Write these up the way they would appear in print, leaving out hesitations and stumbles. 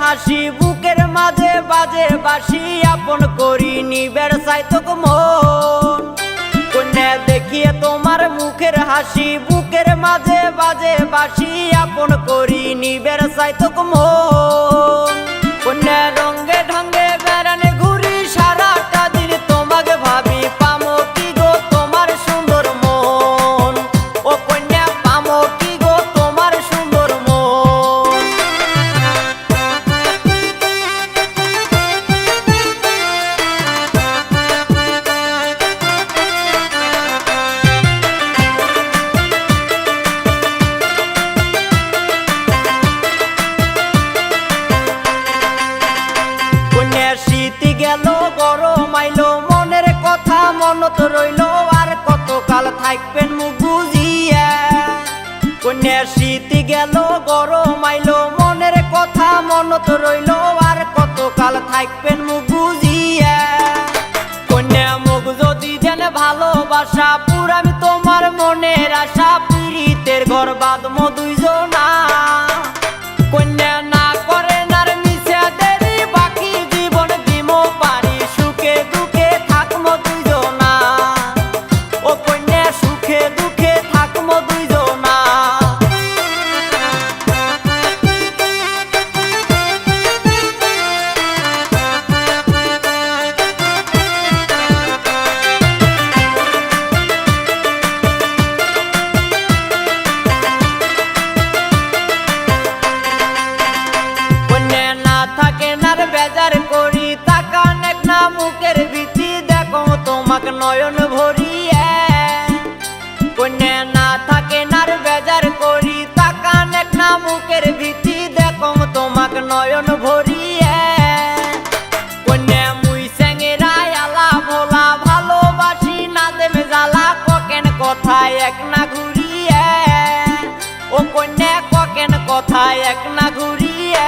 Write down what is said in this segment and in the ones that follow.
হাসি বুকের মাঝে বাজে বাসি আপন করি নিবের চাইতক মন কন্যা দেখিয়ে তোমার মুখের হাসি বুকের মাঝে বাজে বাসি আপন করি নিবের চাইতক মন কন্যা রঙ্গে ঢঙ্গে বেড়ানে ঘুরি সারাটা দিন তোমাকে ভাবি পামো কি গো তোমার সুন্দর মন ও কন্যা পামো কি গো তোমার সুন্দর মন শীতি গেল গরম আইলো মনের কথা মনত রইল আর কতকাল থাকবেন মুখ বুঝিয়া কন্যা শীতি গেল গরম আইলো মনের কথা মনত রইল আর কতকাল থাকবেন মুখ বুঝিয়া কন্যা মুখ যদি দেন ভালোবাসা পুরামি তোমার মনের আশা পীড়িতের ঘর বাঁধমো দুইজনা কন্যা না করে নার মিশা দেরি বাকি জীবন দিমো পারি সুখে দুঃখে থাকমো দুইজনা ও কন্যা সুখে দুঃখে থাকমো দুইজনা বেজার করি তাকান এক না মুখের ভীতি দেখো তোমাকে নয়ন ভরিয়া কন্যা না থাকে নার বেজার করি তাকান এক না মুখের ভীতি দেখো তোমাকে নয়ন ভরিয়া কন্যা মুই স্যাঙেরাই আলা ভোলা ভালোবাসি না দেবে জ্বালা ককেন কথায় এক না ঘুরিয়া ও কন্যা ককেন কথায় এক না ঘুরিয়া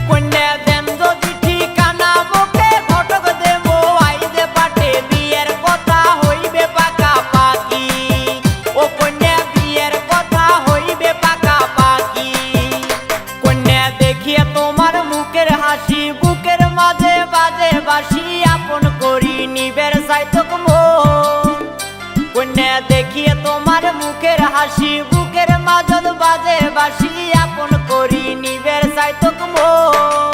কন্যা দেন যদি ঠিকানা মুখে ঘটক দেব আইদে পাঠে বিয়ের কথা হইবে পাকা পাকি ও কন্যা বিয়ের কথা হইবে পাকা পাকি কন্যা দেখিয়ে তোমার মুখের হাসি বুকের মাঝে বাজে বাসি আপন করি নিবের চাইতক মন কন্যা দেখিয়ে তোমার মুখের হাসি বুকের মাঝে বাজে বাসি আপন করি নিবের চাইতক মন